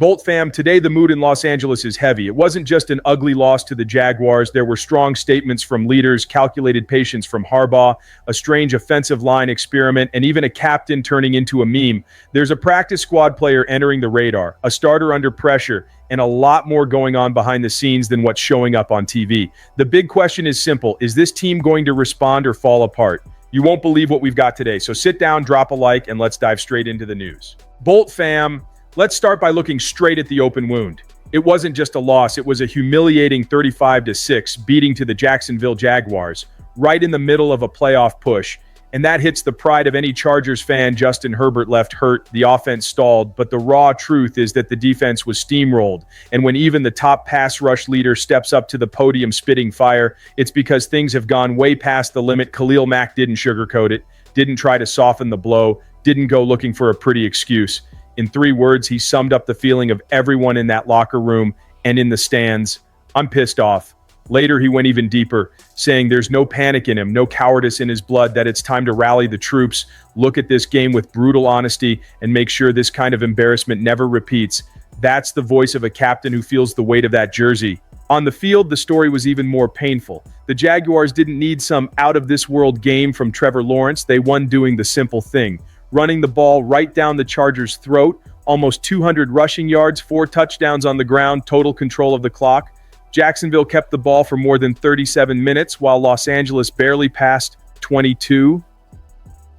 Bolt fam, today the mood in Los Angeles is heavy. It wasn't just an ugly loss to the Jaguars. There were strong statements from leaders, calculated patience from Harbaugh, a strange offensive line experiment, and even a captain turning into a meme. There's a practice squad player entering the radar, a starter under pressure, and a lot more going on behind the scenes than what's showing up on TV. The big question is simple. Is this team going to respond or fall apart? You won't believe what we've got today. So sit down, drop a like, and let's dive straight into the news. Bolt fam, let's start by looking straight at the open wound. It wasn't just a loss, it was a humiliating 35-6 beating to the Jacksonville Jaguars, right in the middle of a playoff push. And that hits the pride of any Chargers fan. Justin Herbert left hurt, the offense stalled, but the raw truth is that the defense was steamrolled. And when even the top pass rush leader steps up to the podium spitting fire, it's because things have gone way past the limit. Khalil Mack didn't sugarcoat it, didn't try to soften the blow, didn't go looking for a pretty excuse. In 3 words, he summed up the feeling of everyone in that locker room and in the stands. I'm pissed off. Later, he went even deeper, saying there's no panic in him, no cowardice in his blood, that it's time to rally the troops, look at this game with brutal honesty, and make sure this kind of embarrassment never repeats. That's the voice of a captain who feels the weight of that jersey. On the field, the story was even more painful. The Jaguars didn't need some out-of-this-world game from Trevor Lawrence. They won doing the simple thing, running the ball right down the Chargers' throat, almost 200 rushing yards, 4 touchdowns on the ground, total control of the clock. Jacksonville kept the ball for more than 37 minutes, while Los Angeles barely passed 22.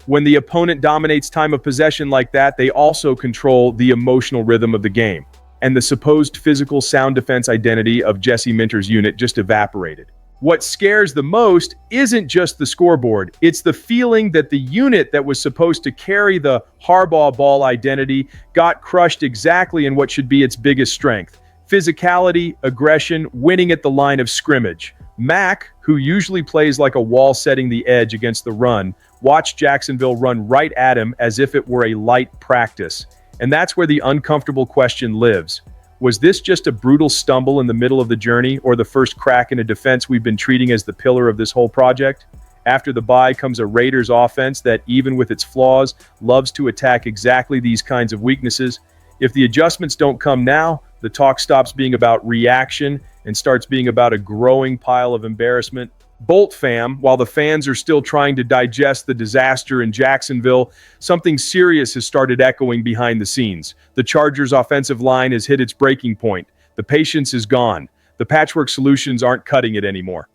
When the opponent dominates time of possession like that, they also control the emotional rhythm of the game. And the supposed physical sound defense identity of Jesse Minter's unit just evaporated. What scares the most isn't just the scoreboard. It's the feeling that the unit that was supposed to carry the Harbaugh ball identity got crushed exactly in what should be its biggest strength. Physicality, aggression, winning at the line of scrimmage. Mack, who usually plays like a wall setting the edge against the run, watched Jacksonville run right at him as if it were a light practice. And that's where the uncomfortable question lives. Was this just a brutal stumble in the middle of the journey, or the first crack in a defense we've been treating as the pillar of this whole project? After the bye comes a Raiders offense that, even with its flaws, loves to attack exactly these kinds of weaknesses. If the adjustments don't come now, the talk stops being about reaction and starts being about a growing pile of embarrassment. Bolt fam, while the fans are still trying to digest the disaster in Jacksonville, something serious has started echoing behind the scenes. The Chargers' offensive line has hit its breaking point. The patience is gone. The patchwork solutions aren't cutting it anymore.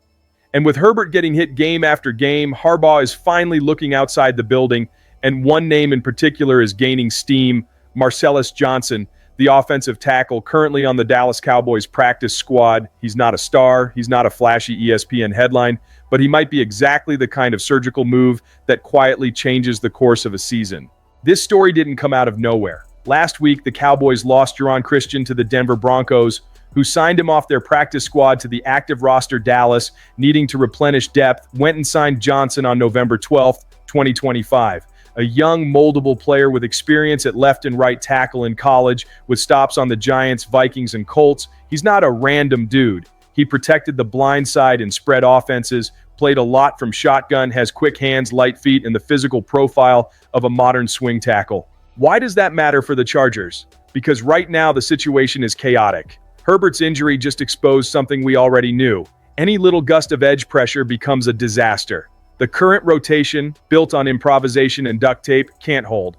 And with Herbert getting hit game after game, Harbaugh is finally looking outside the building, and one name in particular is gaining steam: Marcellus Johnson, the offensive tackle currently on the Dallas Cowboys practice squad. He's not a star, he's not a flashy ESPN headline, but he might be exactly the kind of surgical move that quietly changes the course of a season. This story didn't come out of nowhere. Last week, the Cowboys lost Jaron Christian to the Denver Broncos, who signed him off their practice squad to the active roster. Dallas, needing to replenish depth, went and signed Johnson on November 12th, 2025. A young, moldable player with experience at left and right tackle in college, with stops on the Giants, Vikings, and Colts. He's not a random dude. He protected the blind side in spread offenses, played a lot from shotgun, has quick hands, light feet, and the physical profile of a modern swing tackle. Why does that matter for the Chargers? Because right now the situation is chaotic. Herbert's injury just exposed something we already knew. Any little gust of edge pressure becomes a disaster. The current rotation, built on improvisation and duct tape, can't hold.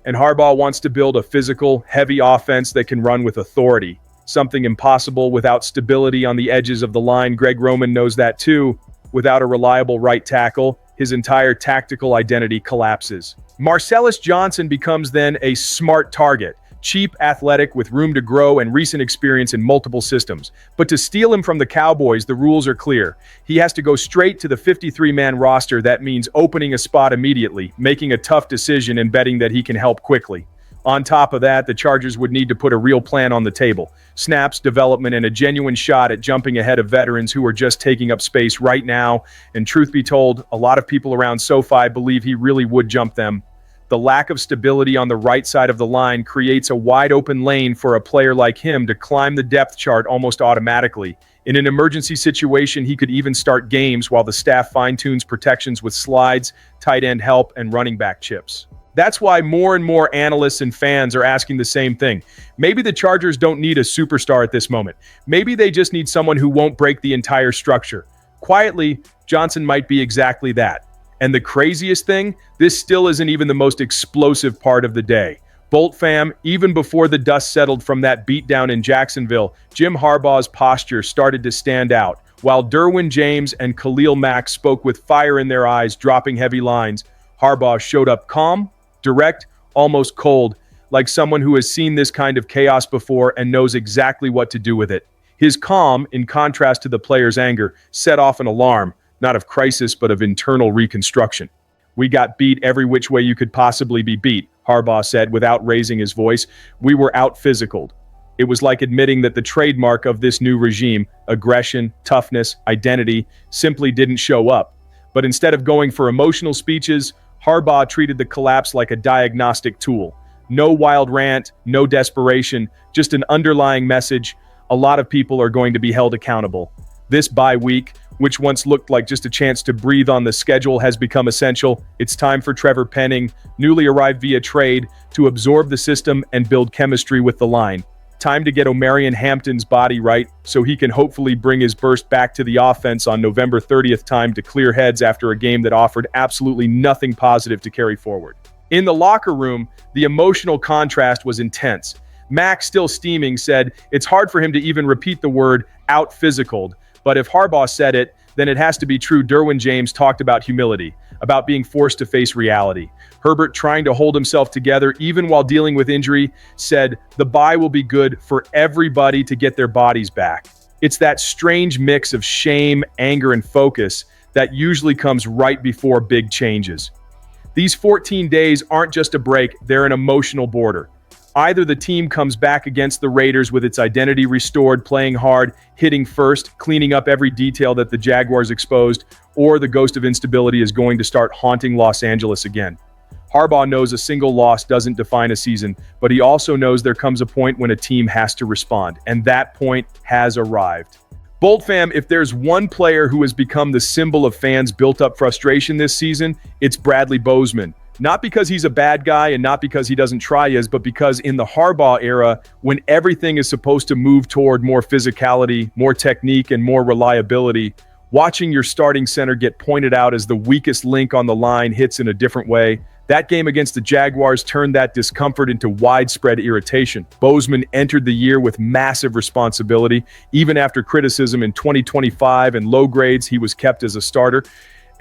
And Harbaugh wants to build a physical, heavy offense that can run with authority. Something impossible without stability on the edges of the line. Greg Roman knows that too. Without a reliable right tackle, his entire tactical identity collapses. Marcellus Johnson becomes then a smart target. Cheap, athletic, with room to grow and recent experience in multiple systems. But to steal him from the Cowboys, the rules are clear. He has to go straight to the 53-man roster. That means opening a spot immediately, making a tough decision, and betting that he can help quickly. On top of that, the Chargers would need to put a real plan on the table. Snaps, development, and a genuine shot at jumping ahead of veterans who are just taking up space right now. And truth be told, a lot of people around SoFi believe he really would jump them. The lack of stability on the right side of the line creates a wide open lane for a player like him to climb the depth chart almost automatically. In an emergency situation, he could even start games while the staff fine-tunes protections with slides, tight end help, and running back chips. That's why more and more analysts and fans are asking the same thing. Maybe the Chargers don't need a superstar at this moment. Maybe they just need someone who won't break the entire structure. Quietly, Johnson might be exactly that. And the craziest thing, this still isn't even the most explosive part of the day. Bolt fam, even before the dust settled from that beatdown in Jacksonville, Jim Harbaugh's posture started to stand out. While Derwin James and Khalil Mack spoke with fire in their eyes, dropping heavy lines, Harbaugh showed up calm, direct, almost cold, like someone who has seen this kind of chaos before and knows exactly what to do with it. His calm, in contrast to the players' anger, set off an alarm, not of crisis but of internal reconstruction. "We got beat every which way you could possibly be beat," Harbaugh said without raising his voice. "We were out-physicaled." It was like admitting that the trademark of this new regime, aggression, toughness, identity, simply didn't show up. But instead of going for emotional speeches, Harbaugh treated the collapse like a diagnostic tool. No wild rant, no desperation, just an underlying message: a lot of people are going to be held accountable. This bye week, which once looked like just a chance to breathe on the schedule, has become essential. It's time for Trevor Penning, newly arrived via trade, to absorb the system and build chemistry with the line. Time to get Omarion Hampton's body right so he can hopefully bring his burst back to the offense on November 30th. Time to clear heads after a game that offered absolutely nothing positive to carry forward. In the locker room, the emotional contrast was intense. Mack, still steaming, said it's hard for him to even repeat the word out-physicaled, but if Harbaugh said it, then it has to be true. Derwin James talked about humility, about being forced to face reality. Herbert, trying to hold himself together even while dealing with injury, said the bye will be good for everybody to get their bodies back. It's that strange mix of shame, anger, and focus that usually comes right before big changes. These 14 days aren't just a break, they're an emotional border. Either the team comes back against the Raiders with its identity restored, playing hard, hitting first, cleaning up every detail that the Jaguars exposed, or the ghost of instability is going to start haunting Los Angeles again. Harbaugh knows a single loss doesn't define a season, but he also knows there comes a point when a team has to respond, and that point has arrived. Bolt fam, if there's one player who has become the symbol of fans' built-up frustration this season, it's Bradley Bozeman. Not because he's a bad guy and not because he doesn't try his, but because in the Harbaugh era, when everything is supposed to move toward more physicality, more technique, and more reliability, watching your starting center get pointed out as the weakest link on the line hits in a different way. That game against the Jaguars turned that discomfort into widespread irritation. Bozeman entered the year with massive responsibility. Even after criticism in 2025 and low grades, he was kept as a starter.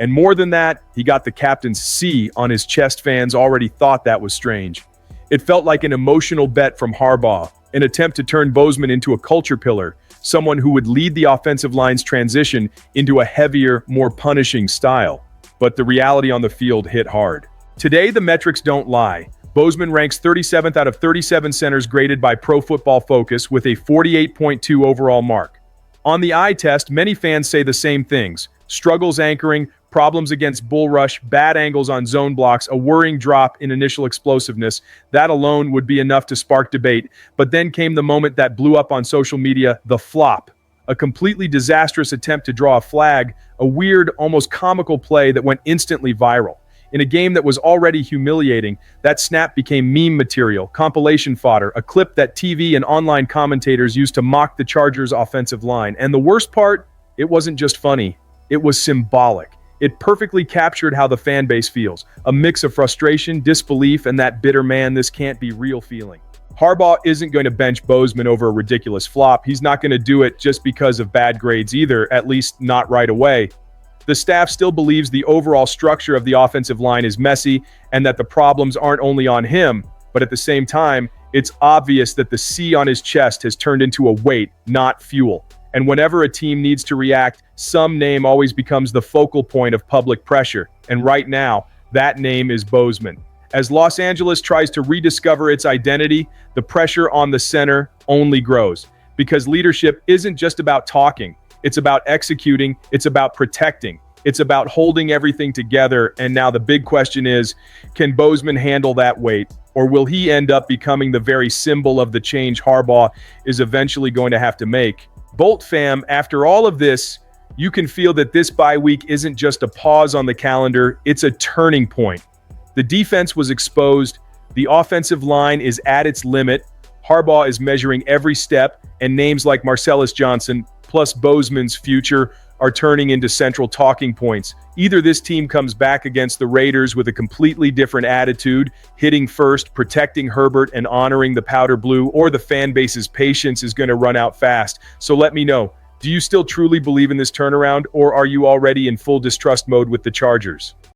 And more than that, he got the captain's C on his chest. Fans already thought that was strange. It felt like an emotional bet from Harbaugh, an attempt to turn Bozeman into a culture pillar, someone who would lead the offensive line's transition into a heavier, more punishing style. But the reality on the field hit hard. Today, the metrics don't lie. Bozeman ranks 37th out of 37 centers graded by Pro Football Focus with a 48.2 overall mark. On the eye test, many fans say the same things: struggles anchoring, problems against bull rush, bad angles on zone blocks, a worrying drop in initial explosiveness. That alone would be enough to spark debate. But then came the moment that blew up on social media: the flop. A completely disastrous attempt to draw a flag, a weird, almost comical play that went instantly viral. In a game that was already humiliating, that snap became meme material, compilation fodder, a clip that TV and online commentators used to mock the Chargers' offensive line. And the worst part, it wasn't just funny, it was symbolic. It perfectly captured how the fan base feels, a mix of frustration, disbelief, and that bitter "man, this can't be real" feeling. Harbaugh isn't going to bench Bozeman over a ridiculous flop. He's not going to do it just because of bad grades either, at least not right away. The staff still believes the overall structure of the offensive line is messy and that the problems aren't only on him, but at the same time, it's obvious that the C on his chest has turned into a weight, not fuel. And whenever a team needs to react, some name always becomes the focal point of public pressure. And right now, that name is Bozeman. As Los Angeles tries to rediscover its identity, the pressure on the center only grows. Because leadership isn't just about talking. It's about executing. It's about protecting. It's about holding everything together. And now the big question is, can Bozeman handle that weight? Or will he end up becoming the very symbol of the change Harbaugh is eventually going to have to make? Bolt fam, after all of this, you can feel that this bye week isn't just a pause on the calendar, it's a turning point. The defense was exposed. The offensive line is at its limit. Harbaugh is measuring every step, and names like Marcellus Johnson, plus Bozeman's future, are turning into central talking points. Either this team comes back against the Raiders with a completely different attitude, hitting first, protecting Herbert, and honoring the powder blue, or the fan base's patience is going to run out fast. So let me know, do you still truly believe in this turnaround, or are you already in full distrust mode with the Chargers?